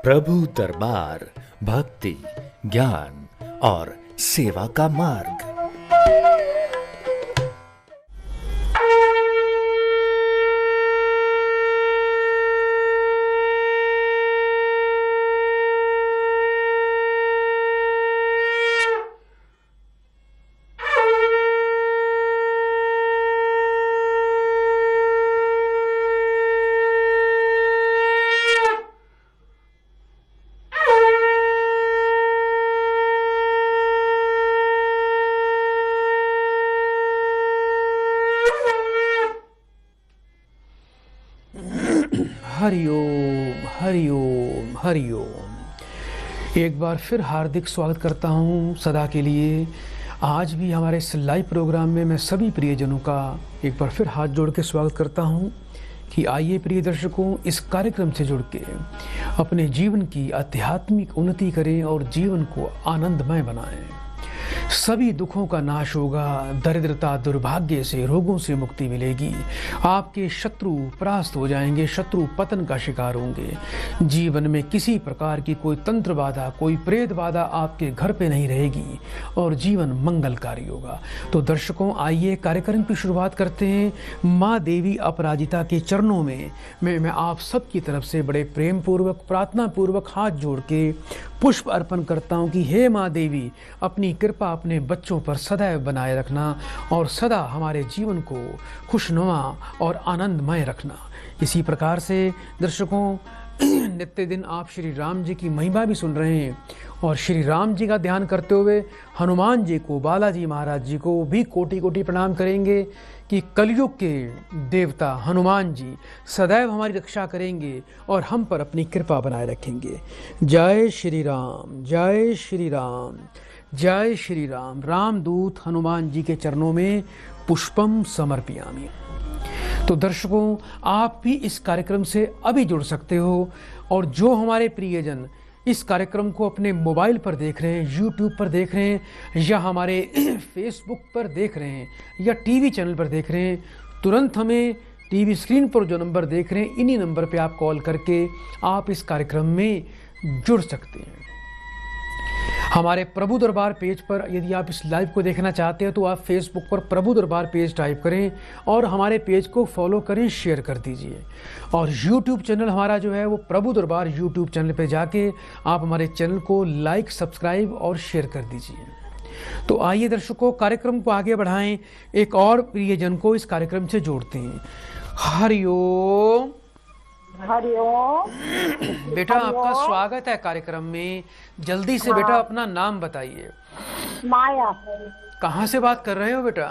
प्रभु दरबार भक्ति, ज्ञान और सेवा का मार्ग। हरिओम हरिओम हरिओम। एक बार फिर हार्दिक स्वागत करता हूँ सदा के लिए। आज भी हमारे इस लाइव प्रोग्राम में मैं सभी प्रियजनों का एक बार फिर हाथ जोड़ के स्वागत करता हूँ कि आइए प्रिय दर्शकों, इस कार्यक्रम से जुड़ के अपने जीवन की आध्यात्मिक उन्नति करें और जीवन को आनंदमय बनाएं। सभी दुखों का नाश होगा, दरिद्रता दुर्भाग्य से रोगों से मुक्ति मिलेगी, आपके शत्रु परास्त हो जाएंगे, शत्रु पतन का शिकार होंगे। जीवन में किसी प्रकार की कोई तंत्र बाधा, कोई प्रेत बाधा आपके घर पे नहीं रहेगी और जीवन मंगलकारी होगा। तो दर्शकों, आइए कार्यक्रम की शुरुआत करते हैं। माँ देवी अपराजिता के चरणों में मैं आप सबकी तरफ से बड़े प्रेम पूर्वक, प्रार्थना पूर्वक हाथ जोड़ के पुष्प अर्पण करता हूँ कि हे माँ देवी, अपनी कृपा अपने बच्चों पर सदैव बनाए रखना और सदा हमारे जीवन को खुशनुमा और आनंदमय रखना। इसी प्रकार से दर्शकों, नित्य दिन आप श्री राम जी की महिमा भी सुन रहे हैं और श्री राम जी का ध्यान करते हुए हनुमान जी को, बालाजी महाराज जी को भी कोटि कोटि प्रणाम करेंगे कि कलयुग के देवता हनुमान जी सदैव हमारी रक्षा करेंगे और हम पर अपनी कृपा बनाए रखेंगे। जय श्री राम, जय श्री राम, जय श्री राम। रामदूत हनुमान जी के चरणों में पुष्पम समर्पयामि। तो दर्शकों, आप भी इस कार्यक्रम से अभी जुड़ सकते हो और जो हमारे प्रियजन इस कार्यक्रम को अपने मोबाइल पर देख रहे हैं, यूट्यूब पर देख रहे हैं या हमारे फेसबुक पर देख रहे हैं या टीवी चैनल पर देख रहे हैं, तुरंत हमें टीवी स्क्रीन पर जो नंबर देख रहे हैं, इन्हीं नंबर पे आप कॉल करके आप इस कार्यक्रम में जुड़ सकते हैं। हमारे प्रभु दरबार पेज पर यदि आप इस लाइव को देखना चाहते हैं तो आप फेसबुक पर प्रभु दरबार पेज टाइप करें और हमारे पेज को फॉलो करें, शेयर कर दीजिए। और यूट्यूब चैनल हमारा जो है वो प्रभु दरबार यूट्यूब चैनल पे जाके आप हमारे चैनल को लाइक, सब्सक्राइब और शेयर कर दीजिए। तो आइए दर्शकों, कार्यक्रम को आगे बढ़ाएं, एक और प्रियजन को इस कार्यक्रम से जोड़ते हैं। हरिओम हरिओम। बेटा, आपका स्वागत है कार्यक्रम में। जल्दी से बेटा अपना नाम बताइए। माया। कहाँ से बात कर रहे हो बेटा?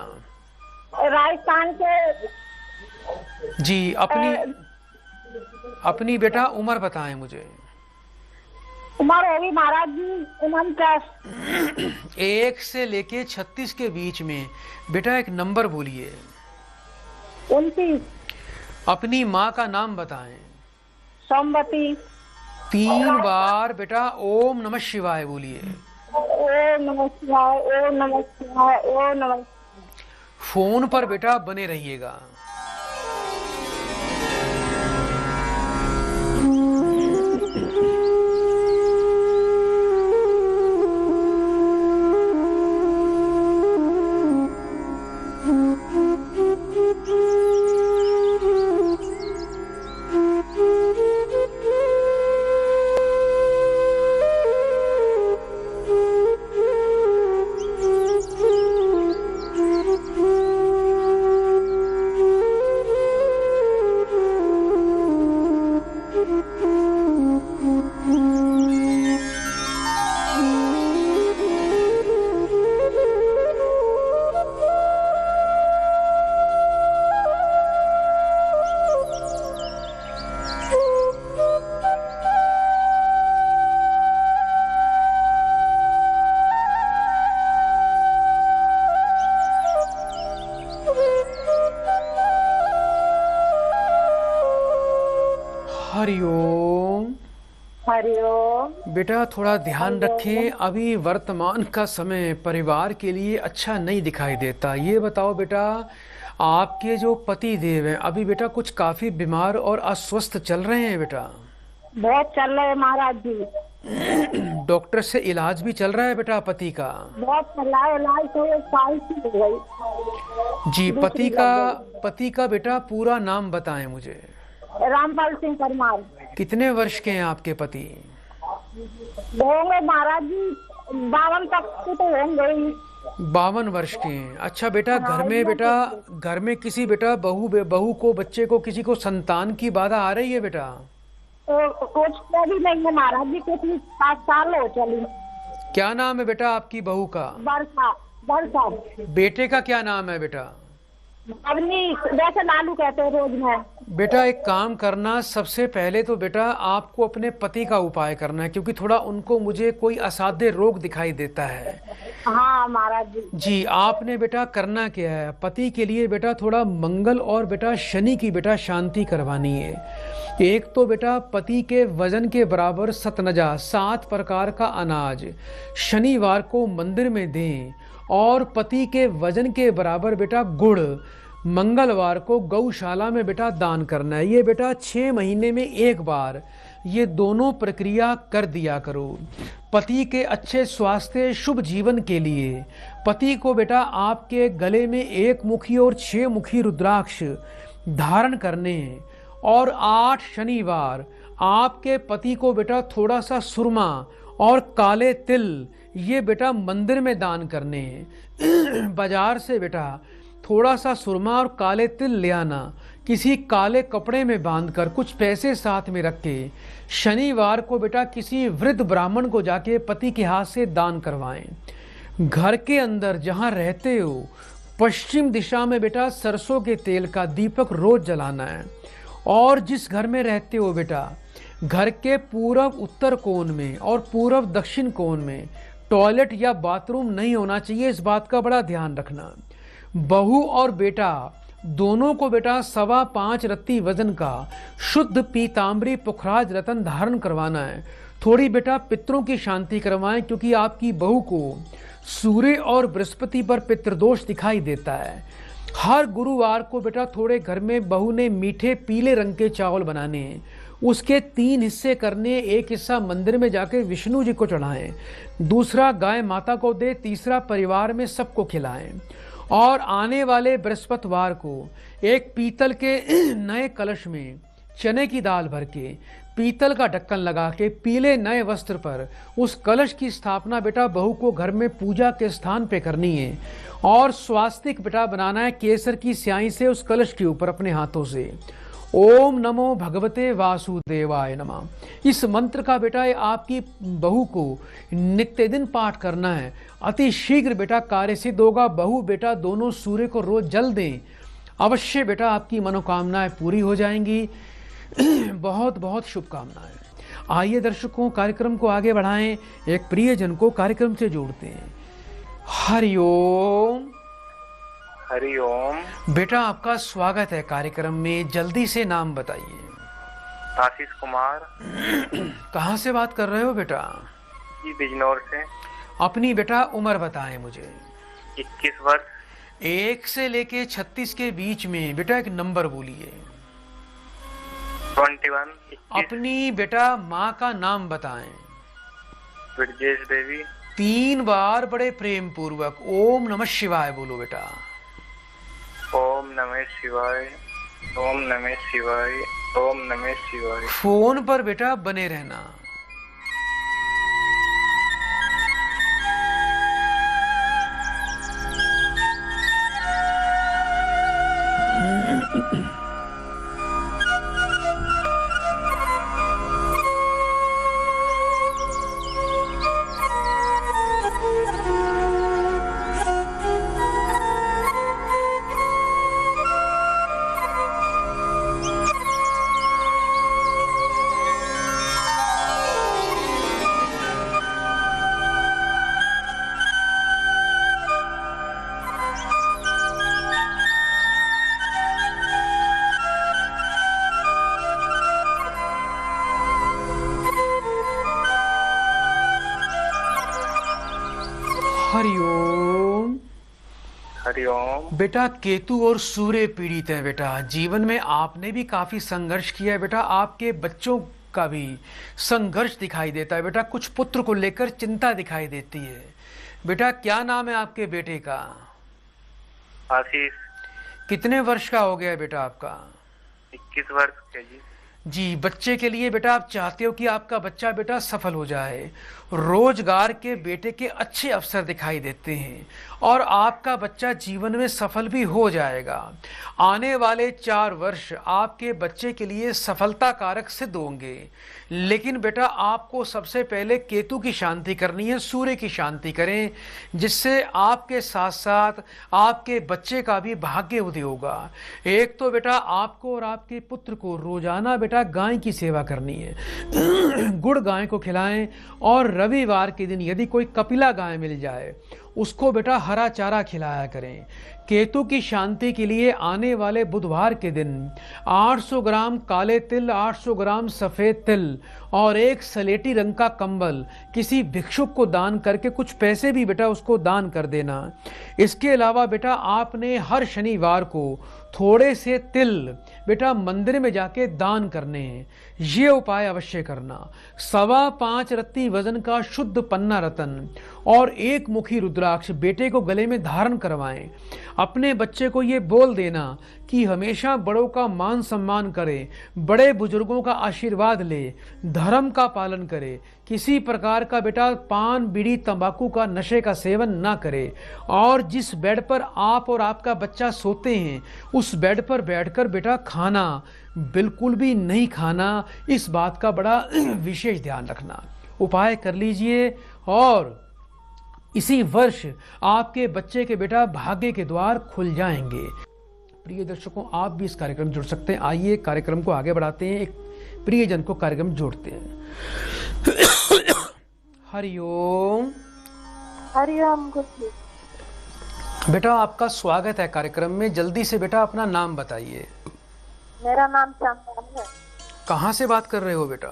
राजस्थान के। जी, अपनी बेटा उम्र बताएं मुझे। उम्र होगी महाराज जी 49। 1 से लेके 36 के बीच में बेटा एक नंबर बोलिए। 29। अपनी माँ का नाम बताएं। सोमवती। 3 बार बेटा ओम नमः शिवाय बोलिए। ओम नमः शिवाय, ओम नमः शिवाय, ओम नमः। फोन पर बेटा बने रहिएगा। हरिओम। हरिओम। बेटा थोड़ा ध्यान रखें, अभी वर्तमान का समय परिवार के लिए अच्छा नहीं दिखाई देता। ये बताओ बेटा, आपके जो पति देव हैं अभी बेटा कुछ काफ़ी बीमार और अस्वस्थ चल रहे हैं बेटा? बहुत चल रहे हैं महाराज जी। डॉक्टर से इलाज भी चल रहा है बेटा पति का? बहुत चल रहा है इलाज, तो 1 साल की हो गई। जी, दूसरी लग गई। पति का बेटा पूरा नाम बताएं मुझे। रामपाल सिंह परमार। कितने वर्ष के हैं आपके पति? होंगे महाराज जी 52 तक के तो होंगे ही। 52 वर्ष के हैं। अच्छा बेटा, हाँ, घर में किसी बेटा बहू को, बच्चे को, किसी को संतान की बाधा आ रही है बेटा? तो कुछ तो भी नहीं है महाराज जी, कुछ 5 साल हो चली। क्या नाम है बेटा आपकी बहू का? वर्षा। वर्षा। बेटे का क्या नाम है बेटा? अवनी, जैसे लालू कहते हैं रोज में। बेटा एक काम करना, सबसे पहले तो बेटा आपको अपने पति का उपाय करना है, क्योंकि थोड़ा उनको, मुझे कोई असाध्य रोग दिखाई देता है। हाँ महाराज जी। जी, आपने बेटा करना क्या है, पति के लिए बेटा थोड़ा मंगल और बेटा शनि की बेटा शांति करवानी है। एक तो बेटा पति के वजन के बराबर सतनजा 7 प्रकार का अनाज शनिवार को मंदिर में दें, और पति के वजन के बराबर बेटा गुड़ मंगलवार को गौशाला में बेटा दान करना है। ये बेटा 6 महीने में एक बार ये दोनों प्रक्रिया कर दिया करो। पति के अच्छे स्वास्थ्य, शुभ जीवन के लिए पति को बेटा आपके गले में 1 मुखी और 6 मुखी रुद्राक्ष धारण करने हैं, और 8 शनिवार आपके पति को बेटा थोड़ा सा सुरमा और काले तिल ये बेटा मंदिर में दान करने हैं। बाजार से बेटा थोड़ा सा सुरमा और काले तिल ले आना, किसी काले कपड़े में बांधकर कुछ पैसे साथ में रख के शनिवार को बेटा किसी वृद्ध ब्राह्मण को जाके पति के हाथ से दान करवाएं। घर के अंदर जहां रहते हो पश्चिम दिशा में बेटा सरसों के तेल का दीपक रोज जलाना है। और जिस घर में रहते हो बेटा, घर के पूरब उत्तर कोण में और पूरब दक्षिण कोण में टॉयलेट या बाथरूम नहीं होना चाहिए, इस बात का बड़ा ध्यान रखना। बहू और बेटा दोनों को बेटा 5.25 रत्ती वजन का शुद्ध पीताम्बरी पुखराज रतन धारण करवाना है। थोड़ी बेटा पितरों की शांति करवाएं, क्योंकि आपकी बहू को सूर्य और बृहस्पति पर पितृदोष दिखाई देता है। हर गुरुवार को बेटा थोड़े घर में बहू ने मीठे पीले रंग के चावल बनाने हैं, उसके 3 हिस्से करने, 1 हिस्सा मंदिर में जाके विष्णु जी को चढ़ाएं, दूसरा गाय माता को दे, तीसरा परिवार में सबको खिलाएं। और आने वाले बृहस्पतिवार को एक पीतल के नए कलश में चने की दाल भर के, पीतल का ढक्कन लगा के, पीले नए वस्त्र पर उस कलश की स्थापना बेटा बहू को घर में पूजा के स्थान पे करनी है। और स्वास्तिक बेटा बनाना है केसर की स्याही से उस कलश के ऊपर अपने हाथों से। ओम नमो भगवते वासुदेवाय नमः। इस मंत्र का बेटा आपकी बहू को नित्य दिन पाठ करना है। अति शीघ्र बेटा कार्य सिद्ध होगा। बहू बेटा दोनों सूर्य को रोज जल दें, अवश्य बेटा आपकी मनोकामनाएं पूरी हो जाएंगी। बहुत बहुत शुभकामनाएं। आइए दर्शकों, कार्यक्रम को आगे बढ़ाएं, एक प्रियजन को कार्यक्रम से जोड़ते हैं। हरिओम। हरिओम। बेटा आपका स्वागत है कार्यक्रम में, जल्दी से नाम बताइए। आशीष कुमार। कहाँ से बात कर रहे हो बेटा? जी, बिजनौर से। अपनी बेटा उम्र बताएं मुझे। 21 वर्ष। 1 से लेके 36 के बीच में बेटा एक नंबर बोलिए। 21। अपनी बेटा माँ का नाम बताएं। ब्रजेश देवी। 3 बार बड़े प्रेम पूर्वक ओम नमः शिवाय बोलो बेटा। ओम नमः शिवाय, ओम नमः शिवाय, ओम नमः शिवाय। फोन पर बेटा बने रहना। हरिओम। हरिओम। बेटा केतु और सूर्य पीड़ित है बेटा। जीवन में आपने भी काफी संघर्ष किया है बेटा। आपके बच्चों का भी संघर्ष दिखाई देता है बेटा। कुछ पुत्र को लेकर चिंता दिखाई देती है। बेटा क्या नाम है आपके बेटे का? आशीष। कितने वर्ष का हो गया है बेटा आपका? 21 वर्ष के जी। जी, बच्चे के लिए बेटा आप चाहते हो कि आपका बच्चा बेटा सफल हो जाए। रोजगार के बेटे के अच्छे अवसर दिखाई देते हैं और आपका बच्चा जीवन में सफल भी हो जाएगा। आने वाले 4 वर्ष आपके बच्चे के लिए सफलता कारक सिद्ध होंगे। लेकिन बेटा आपको सबसे पहले केतु की शांति करनी है, सूर्य की शांति करें, जिससे आपके साथ साथ आपके बच्चे का भी भाग्य उदय होगा। एक तो बेटा आपको और आपके पुत्र को रोजाना बेटा गाय की सेवा करनी है। गुड़ गाय को खिलाएं और रविवार के दिन यदि कोई कपिला गाय मिल जाए उसको बेटा हरा चारा खिलाया करें। केतु की शांति के लिए आने वाले बुधवार के दिन 800 ग्राम काले तिल, 800 ग्राम सफ़ेद तिल और एक सलेटी रंग का कंबल किसी भिक्षुक को दान करके कुछ पैसे भी बेटा उसको दान कर देना। इसके अलावा बेटा आपने हर शनिवार को थोड़े से तिल बेटा मंदिर में जाके दान करने हैं। ये उपाय अवश्य करना। 5.25 रत्ती वजन का शुद्ध पन्ना रतन और 1 मुखी रुद्राक्ष बेटे को गले में धारण करवाएं। अपने बच्चे को ये बोल देना कि हमेशा बड़ों का मान सम्मान करे, बड़े बुजुर्गों का आशीर्वाद ले, धर्म का पालन करे, किसी प्रकार का बेटा पान बीड़ी तंबाकू का नशे का सेवन ना करे और जिस बेड पर आप और आपका बच्चा सोते हैं उस बेड पर बैठकर बेटा खाना बिल्कुल भी नहीं खाना। इस बात का बड़ा विशेष ध्यान रखना। उपाय कर लीजिए और इसी वर्ष आपके बच्चे के बेटा भाग्य के द्वार खुल जाएंगे। प्रिय दर्शकों, आप भी इस कार्यक्रम में जुड़ सकते हैं। आइए कार्यक्रम को आगे बढ़ाते हैं, एक प्रियजन को कार्यक्रम में जोड़ते हैं। हरिओम। हरिओम गुरुजी। बेटा आपका स्वागत है कार्यक्रम में। जल्दी से बेटा अपना नाम बताइए। मेरा नाम चांदनी है। कहाँ से बात कर रहे हो बेटा?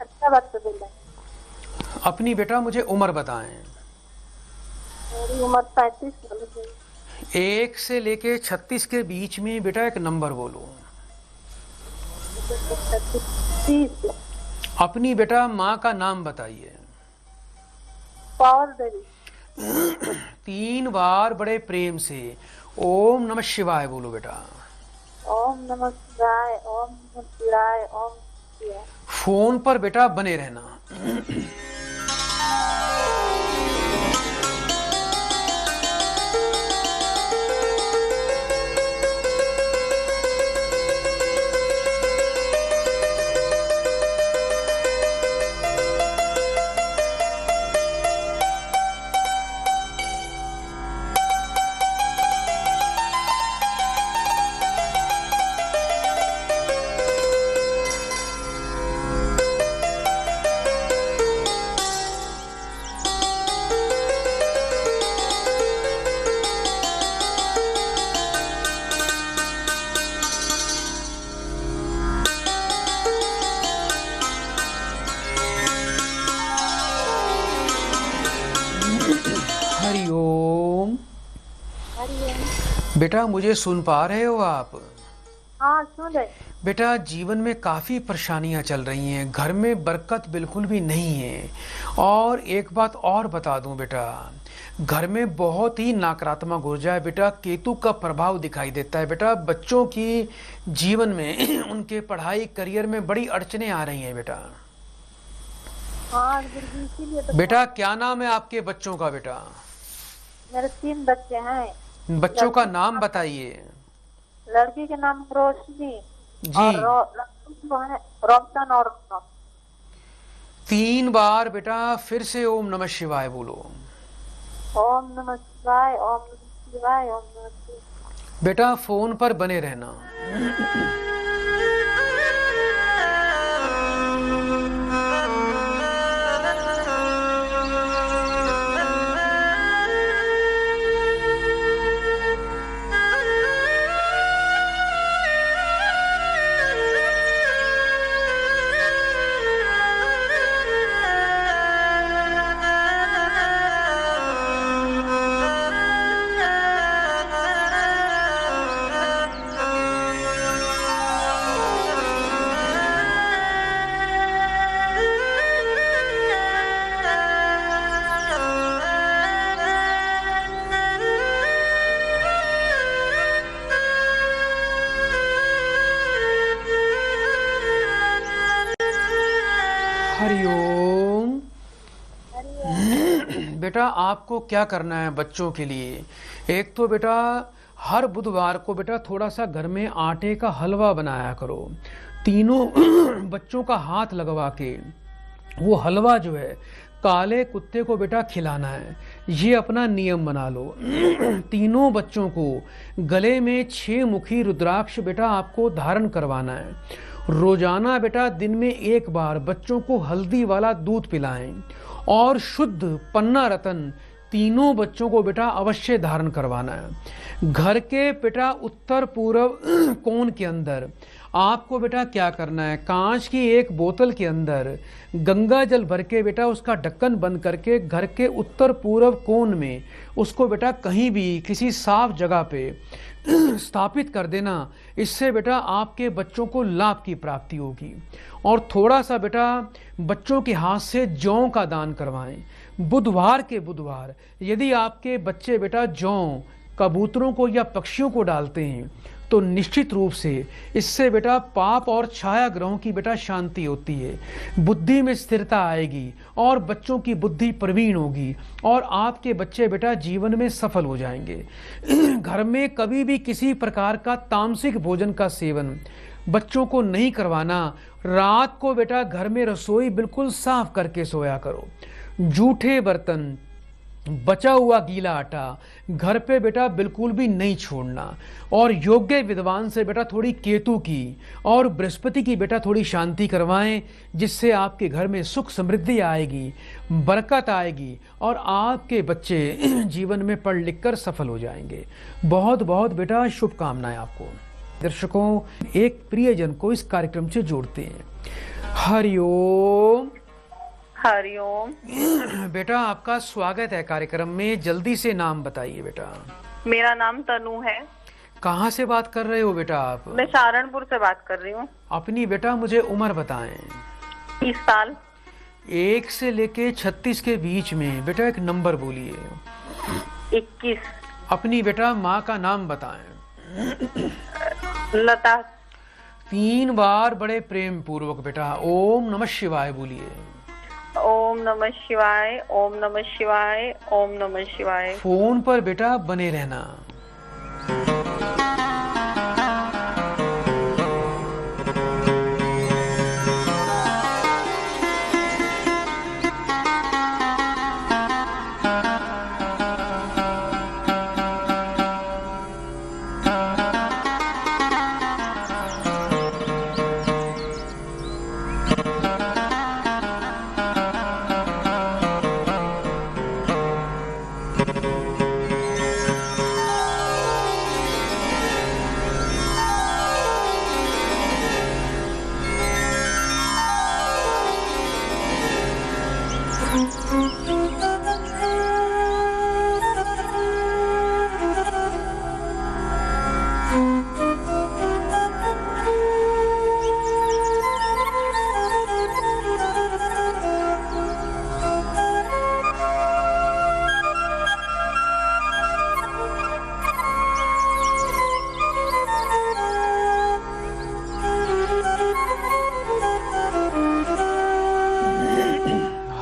अच्छा बात तो बोल रहे हैं। अपनी बेटा मुझे उम्र बताएं। मेरी उम्र 35 साल है। 1 से लेके 36 के बीच में बेटा एक नंबर बोलो। 30। अपनी बेटा माँ का नाम बताइए। पावर देवी। 3 बार बड़े प्रेम से ओम नमः शिवाय बोलो बेटा। ओम नमः शिवाय, ओम नमः शिवाय, ओम शिवाय। फोन पर बेटा बने रहना। हरिओम। बेटा मुझे सुन पा रहे हो आप? हाँ सुन रहे। बेटा जीवन में काफ़ी परेशानियां चल रही हैं, घर में बरकत बिल्कुल भी नहीं है। और एक बात और बता दूं बेटा, घर में बहुत ही नकारात्मक ऊर्जा है बेटा। केतु का प्रभाव दिखाई देता है बेटा। बच्चों की जीवन में उनके पढ़ाई करियर में बड़ी अड़चने आ रही हैं बेटा। हाँ गुरुजी, इसीलिए तो। बेटा क्या नाम है आपके बच्चों का बेटा? मेरे 3 बच्चे हैं। बच्चों का नाम बताइए। लड़की के नाम रोशनी जी। और लड़की जो है रोशन और 3 बार बेटा फिर से ओम नमः शिवाय बोलो। ओम नमः शिवाय, ओम नमः शिवाय, ओम नमः शिवाय। बेटा फोन पर बने रहना। हरिओम। बेटा आपको क्या करना है बच्चों के लिए? एक तो बेटा हर बुधवार को बेटा थोड़ा सा घर में आटे का हलवा बनाया करो। तीनों बच्चों का हाथ लगवा के वो हलवा जो है काले कुत्ते को बेटा खिलाना है। ये अपना नियम बना लो। तीनों बच्चों को गले में 6 मुखी रुद्राक्ष बेटा आपको धारण करवाना है। रोजाना बेटा दिन में 1 बार बच्चों को हल्दी वाला दूध पिलाएं और शुद्ध पन्ना रतन तीनों बच्चों को बेटा अवश्य धारण करवाना है। घर के बेटा उत्तर पूर्व कोण के अंदर आपको बेटा क्या करना है, कांच की एक बोतल के अंदर गंगा जल भर के बेटा उसका ढक्कन बंद करके घर के उत्तर पूर्व कोण में उसको बेटा कहीं भी किसी साफ जगह पे स्थापित कर देना। इससे बेटा आपके बच्चों को लाभ की प्राप्ति होगी। और थोड़ा सा बेटा बच्चों के हाथ से जौ का दान करवाएं। बुधवार के बुधवार यदि आपके बच्चे बेटा जौ कबूतरों को या पक्षियों को डालते हैं तो निश्चित रूप से इससे बेटा पाप और छाया ग्रहों की बेटा शांति होती है, बुद्धि में स्थिरता आएगी और बच्चों की बुद्धि प्रवीण होगी और आपके बच्चे बेटा जीवन में सफल हो जाएंगे। घर में कभी भी किसी प्रकार का तामसिक भोजन का सेवन बच्चों को नहीं करवाना। रात को बेटा घर में रसोई बिल्कुल साफ करके सोया करो। जूठे बर्तन, बचा हुआ गीला आटा घर पे बेटा बिल्कुल भी नहीं छोड़ना। और योग्य विद्वान से बेटा थोड़ी केतु की और बृहस्पति की बेटा थोड़ी शांति करवाएं, जिससे आपके घर में सुख समृद्धि आएगी, बरकत आएगी और आपके बच्चे जीवन में पढ़ लिख कर सफल हो जाएंगे। बहुत बहुत बेटा शुभकामनाएं आपको। दर्शकों, एक प्रियजन को इस कार्यक्रम से जोड़ते हैं। हरिओम। हरिओम। बेटा आपका स्वागत है कार्यक्रम में। जल्दी से नाम बताइए बेटा। मेरा नाम तनु है। कहाँ से बात कर रहे हो बेटा आप? मैं सहारनपुर से बात कर रही हूँ। अपनी बेटा मुझे उम्र बताएं। 30 साल। 1 से लेके 36 के बीच में बेटा एक नंबर बोलिए। 21। अपनी बेटा माँ का नाम बताएं। लता। 3 बार बड़े प्रेम पूर्वक बेटा ओम नमः शिवाय बोलिए। ओम नमः शिवाय, ओम नमः शिवाय, ओम नमः शिवाय। फोन पर बेटा बने रहना।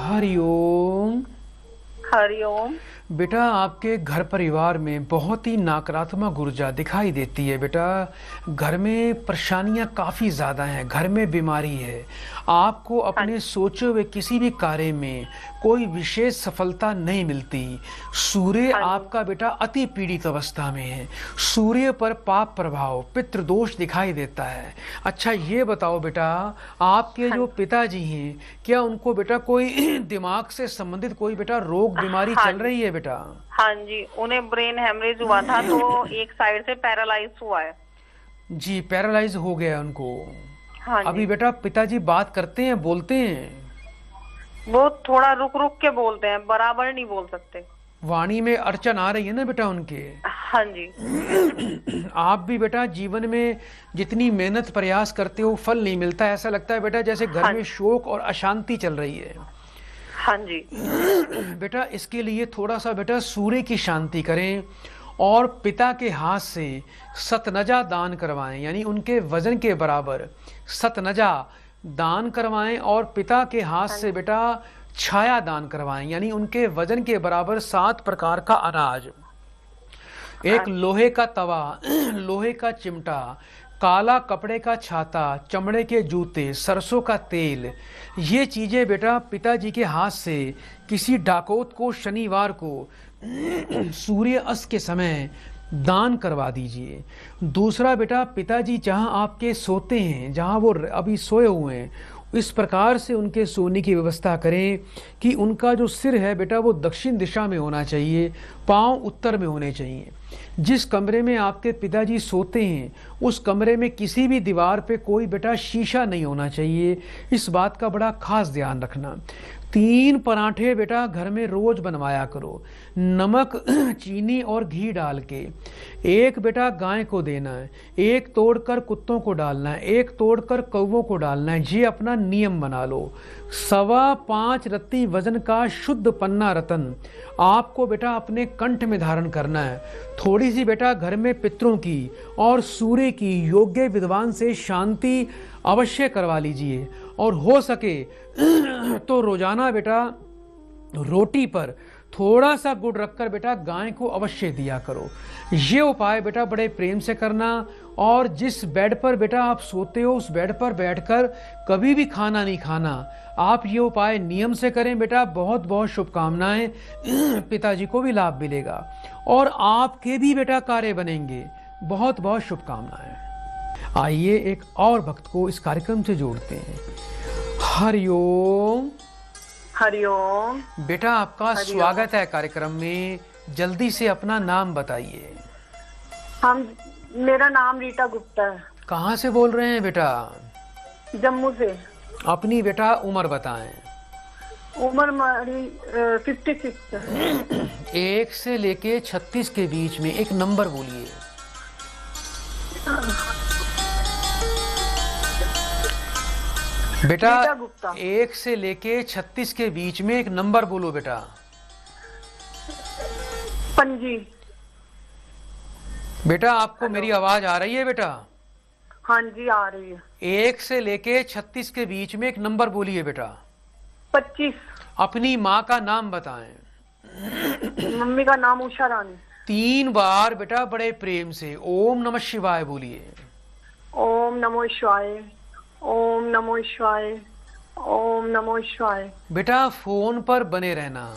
हरिओम। हरिओम। बेटा आपके घर परिवार में बहुत ही नकारात्मक ऊर्जा दिखाई देती है। बेटा घर में परेशानियां काफ़ी ज़्यादा हैं, घर में बीमारी है। आपको अपने सोचे हुए किसी भी कार्य में कोई विशेष सफलता नहीं मिलती। सूर्य आपका बेटा अति पीड़ित अवस्था में है। सूर्य पर पाप प्रभाव, पितृदोष दिखाई देता है। अच्छा ये बताओ बेटा, आपके जो पिताजी हैं क्या उनको बेटा कोई दिमाग से संबंधित कोई बेटा रोग बीमारी चल रही है बेटा? हाँ जी, उन्हें ब्रेन हेमरेज हुआ था तो एक साइड से पैरालाइज हुआ है। जी, पैरालाइज हो गया उनको। हाँ जी। अभी बेटा पिताजी बात करते हैं, बोलते हैं? वो थोड़ा रुक रुक के बोलते हैं, बराबर नहीं बोल सकते। वाणी में अड़चन आ रही है ना बेटा उनके? हाँ जी। आप भी बेटा जीवन में जितनी मेहनत प्रयास करते हो फल नहीं मिलता। ऐसा लगता है बेटा जैसे घर में शोक और अशांति चल रही है। हाँ जी। बेटा इसके लिए थोड़ा सा बेटा सूर्य की शांति करें और पिता के हाथ से सतनजा दान करवाएं, यानी उनके वजन के बराबर सतनजा दान करवाएं और पिता के हाथ से बेटा छाया दान करवाएं, यानी उनके वजन के बराबर 7 प्रकार का अनाज, एक लोहे का तवा, लोहे का चिमटा, काला कपड़े का छाता, चमड़े के जूते, सरसों का तेल, ये चीज़ें बेटा पिताजी के हाथ से किसी डाकोत को शनिवार को सूर्य अस्त के समय दान करवा दीजिए। दूसरा बेटा, पिताजी जहां आपके सोते हैं, जहां वो अभी सोए हुए हैं, इस प्रकार से उनके सोने की व्यवस्था करें कि उनका जो सिर है बेटा वो दक्षिण दिशा में होना चाहिए, पांव उत्तर में होने चाहिए। जिस कमरे में आपके पिताजी सोते हैं उस कमरे में किसी भी दीवार पे कोई बेटा शीशा नहीं होना चाहिए, इस बात का बड़ा खास ध्यान रखना। 3 पराठे बेटा घर में रोज बनवाया करो, नमक चीनी और घी डाल के। एक बेटा गाय को देना है, एक तोड़कर कुत्तों को डालना है, एक तोड़कर कौवों को डालना है, ये अपना नियम बना लो। 5.25 रत्ती वजन का शुद्ध पन्ना रतन आपको बेटा अपने कंठ में धारण करना है। थोड़ी सी बेटा घर में पितरों की और सूर्य की योग्य विद्वान से शांति अवश्य करवा लीजिए, और हो सके तो रोजाना बेटा रोटी पर थोड़ा सा गुड़ रखकर बेटा गाय को अवश्य दिया करो। ये उपाय बेटा बड़े प्रेम से करना, और जिस बेड पर बेटा आप सोते हो उस बेड पर बैठकर कभी भी खाना नहीं खाना। आप ये उपाय नियम से करें बेटा, बहुत बहुत शुभकामनाएं, पिताजी को भी लाभ मिलेगा और आपके भी बेटा कार्य बनेंगे। बहुत बहुत शुभकामनाएं। आइए एक और भक्त को इस कार्यक्रम से जोड़ते हैं। हरिओम। हरिओम। बेटा आपका स्वागत है कार्यक्रम में, जल्दी से अपना नाम बताइए। मेरा नाम रीटा गुप्ता है। कहाँ से बोल रहे हैं बेटा? जम्मू से। अपनी बेटा उम्र बताएं। उम्र हमारी 56 है। 1 से लेके 36 के बीच में एक नंबर बोलिए। बेटा 1 से लेके 36 के बीच में एक नंबर बोलो बेटा। पंजी। बेटा आपको मेरी आवाज आ रही है बेटा? हाँ जी आ रही है। 1 से लेके 36 के बीच में एक नंबर बोलिए बेटा। 25। अपनी माँ का नाम बताएं। मम्मी का नाम उषा रानी। 3 बार बेटा बड़े प्रेम से ओम नमः शिवाय बोलिए। ओम नमो शिवाय, ओम नमो शिवाय, ओम नमो शिवाय। बेटा फोन पर बने रहना।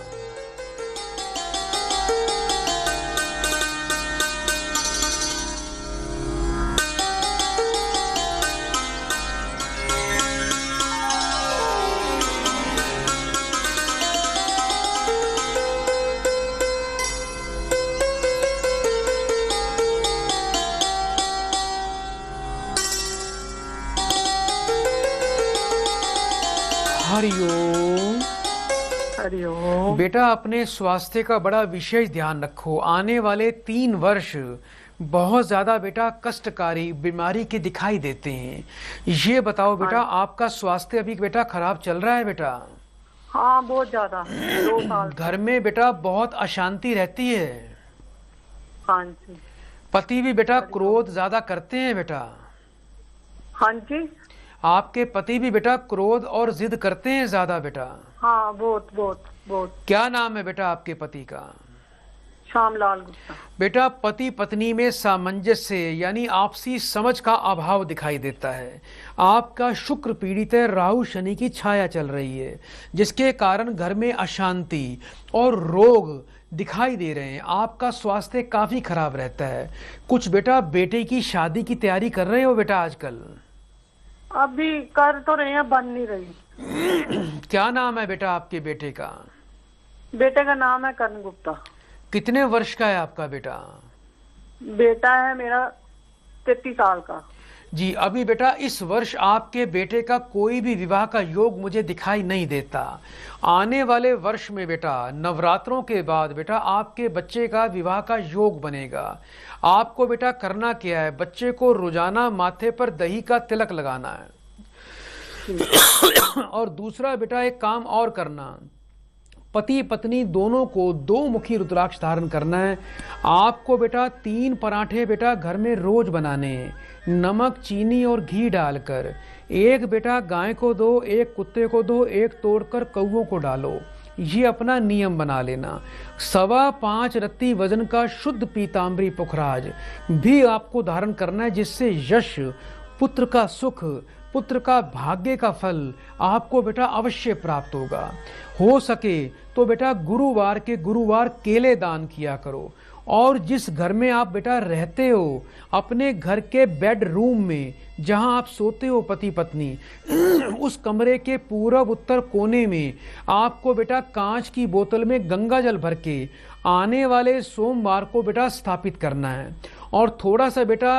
हरिओम। हरिओम। बेटा अपने स्वास्थ्य का बड़ा विशेष ध्यान रखो। आने वाले 3 वर्ष बहुत ज्यादा बेटा कष्टकारी बीमारी के दिखाई देते हैं। ये बताओ बेटा आपका स्वास्थ्य अभी बेटा खराब चल रहा है बेटा? हाँ बहुत ज्यादा, 2 साल। घर में बेटा बहुत अशांति रहती है? हाँ जी। पति भी बेटा क्रोध ज्यादा करते हैं बेटा? हाँ जी। आपके पति भी बेटा क्रोध और जिद करते हैं ज्यादा बेटा? हाँ बहुत बहुत बहुत। क्या नाम है बेटा आपके पति का? श्यामलाल गुप्ता। बेटा पति पत्नी में सामंजस्य यानी आपसी समझ का अभाव दिखाई देता है। आपका शुक्र पीड़ित है, राहु शनि की छाया चल रही है, जिसके कारण घर में अशांति और रोग दिखाई दे रहे हैं। आपका स्वास्थ्य काफी खराब रहता है। कुछ बेटा बेटे की शादी की तैयारी कर रहे हो बेटा आजकल? अभी कर तो रहे हैं, बन नहीं रही। क्या नाम है बेटा आपके बेटे का? बेटे का नाम है कर्ण गुप्ता। कितने वर्ष का है आपका बेटा? बेटा है मेरा 33 साल का। जी अभी बेटा इस वर्ष आपके बेटे का कोई भी विवाह का योग मुझे दिखाई नहीं देता। आने वाले वर्ष में बेटा नवरात्रों के बाद बेटा आपके बच्चे का विवाह का योग बनेगा। आपको बेटा करना क्या है, बच्चे को रोजाना माथे पर दही का तिलक लगाना है। और दूसरा बेटा एक काम और करना, पति पत्नी दोनों को 2 मुखी रुद्राक्ष धारण करना है। आपको बेटा 3 पराठे बेटा घर में रोज बनाने हैं, नमक चीनी और घी डालकर। एक बेटा गाय को दो, एक कुत्ते को दो, एक तोड़कर कौओं को डालो। ये अपना नियम बना लेना। 5.25 रत्ती वजन का शुद्ध पीताम्बरी पुखराज भी आपको धारण करना है, जिससे यश, पुत्र का सुख, पुत्र का भाग्य का फल आपको बेटा अवश्य प्राप्त होगा। हो सके तो बेटा गुरुवार के गुरुवार केले दान किया करो। और जिस घर में आप बेटा रहते हो, अपने घर के बेडरूम में जहां आप सोते हो पति पत्नी, उस कमरे के पूर्व उत्तर कोने में आपको बेटा कांच की बोतल में गंगा जल भर के आने वाले सोमवार को बेटा स्थापित करना है। और थोड़ा सा बेटा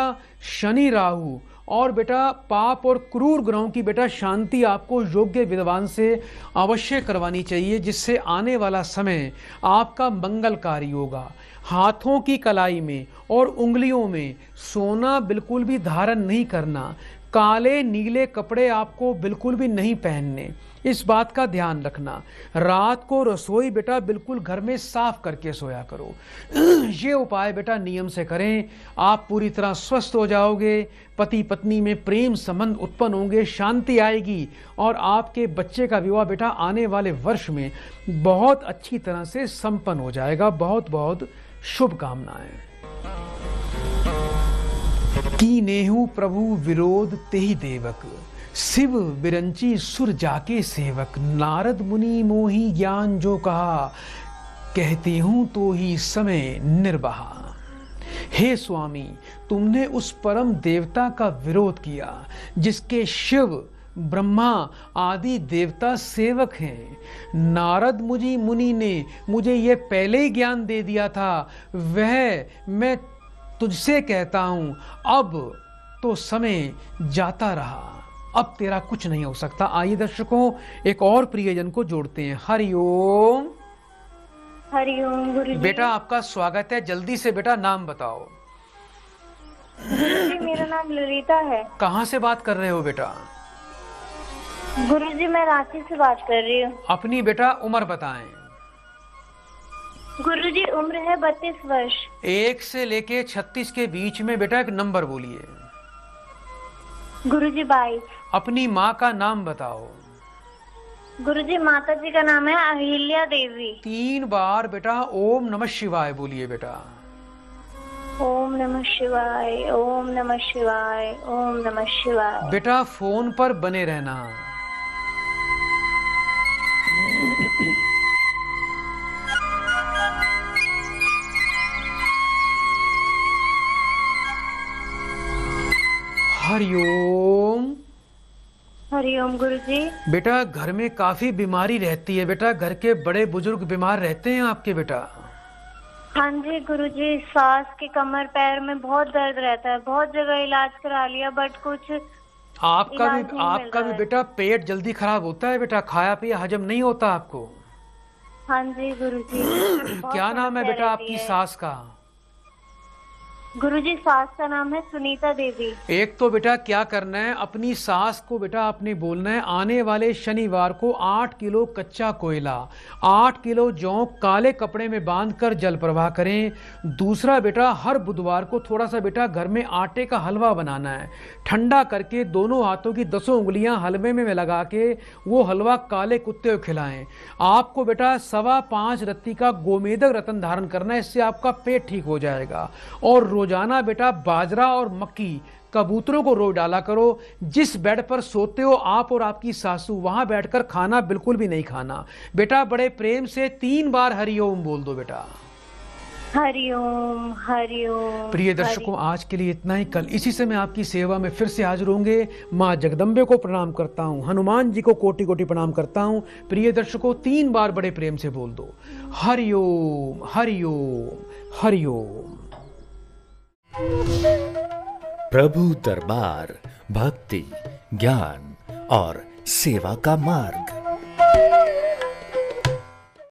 शनि राहु और बेटा पाप और क्रूर ग्रहों की बेटा शांति आपको योग्य विद्वान से अवश्य करवानी चाहिए, जिससे आने वाला समय आपका मंगलकारी होगा। हाथों की कलाई में और उंगलियों में सोना बिल्कुल भी धारण नहीं करना। काले नीले कपड़े आपको बिल्कुल भी नहीं पहनने, इस बात का ध्यान रखना। रात को रसोई बेटा बिल्कुल घर में साफ करके सोया करो। ये उपाय बेटा नियम से करें, आप पूरी तरह स्वस्थ हो जाओगे। पति पत्नी में प्रेम संबंध उत्पन्न होंगे, शांति आएगी और आपके बच्चे का विवाह बेटा आने वाले वर्ष में बहुत अच्छी तरह से संपन्न हो जाएगा। बहुत बहुत शुभकामनाएं। की नेहु प्रभु विरोध तेहि देवक, शिव बिरंची सुर जाके सेवक। नारद मुनि मोहि ज्ञान जो कहा, कहते हूं तो ही समय निर्वाहा। हे स्वामी, तुमने उस परम देवता का विरोध किया जिसके शिव ब्रह्मा आदि देवता सेवक हैं। नारद मुनि ने मुझे ये पहले ही ज्ञान दे दिया था, वह मैं तुझसे कहता हूं। अब तो समय जाता रहा, अब तेरा कुछ नहीं हो सकता। आइए दर्शकों, एक और प्रियजन को जोड़ते हैं। हरिओम। हरिओम गुरुजी। बेटा आपका स्वागत है, जल्दी से बेटा नाम बताओ। गुरुजी मेरा नाम ललिता है। कहाँ से बात कर रहे हो बेटा? गुरुजी मैं रांची से बात कर रही हूँ। अपनी बेटा उम्र बताएं। गुरुजी उम्र है 32 वर्ष। 1 से लेके 36 के बीच में बेटा एक नंबर बोलिए। गुरुजी 22। अपनी माँ का नाम बताओ। गुरुजी माता जी का नाम है अहिल्या देवी। 3 बार बेटा ओम नमः शिवाय बोलिए बेटा। ओम नमः शिवाय, ओम नमः शिवाय, ओम नमः शिवाय। बेटा फोन पर बने रहना। हरिओम। हरिओम गुरुजी। बेटा घर में काफी बीमारी रहती है बेटा, घर के बड़े बुजुर्ग बीमार रहते हैं आपके बेटा? हाँ जी गुरुजी, सांस के कमर पैर में बहुत दर्द रहता है, बहुत जगह इलाज करा लिया बट कुछ आपका भी बेटा पेट जल्दी खराब होता है बेटा, खाया पिया हजम नहीं होता आपको? हाँ जी गुरुजी। क्या नाम है बेटा आपकी सास का? गुरुजी सास का नाम है सुनीता देवी। एक तो बेटा क्या करना है, अपनी सास को बेटा आपने बोलना है आने वाले शनिवार को 8 किलो कच्चा कोयला, 8 किलो जौ काले कपड़े में बांधकर जल प्रवाह करें। दूसरा बेटा हर बुधवार को थोड़ा सा बेटा घर में आटे का हलवा बनाना है, ठंडा करके दोनों हाथों की 10 उंगलियां हलवे में लगा के वो हलवा काले कुत्ते को खिलाएं। आपको बेटा 5.25 रत्ती का गोमेदक रत्न धारण करना है, इससे आपका पेट ठीक हो जाएगा। और रोजाना बेटा बाजरा और मक्की कबूतरों को रोज डाला करो। जिस बेड पर सोते हो आप और आपकी सासू, वहां बैठकर खाना बिल्कुल भी नहीं खाना। बेटा बड़े प्रेम से 3 बार हरिओम बोल दो बेटा। हरिओम हरिओम। प्रिय दर्शकों, आज के लिए इतना ही। कल इसी समय आपकी सेवा में फिर से हाजिर होंगे। माँ जगदम्बे को प्रणाम करता हूँ, हनुमान जी को कोटि कोटि प्रणाम करता हूँ। प्रिय दर्शकों 3 बार बड़े प्रेम से बोल दो हरिओम हरिओम हरिओम। प्रभु दरबार भक्ति, ज्ञान और सेवा का मार्ग।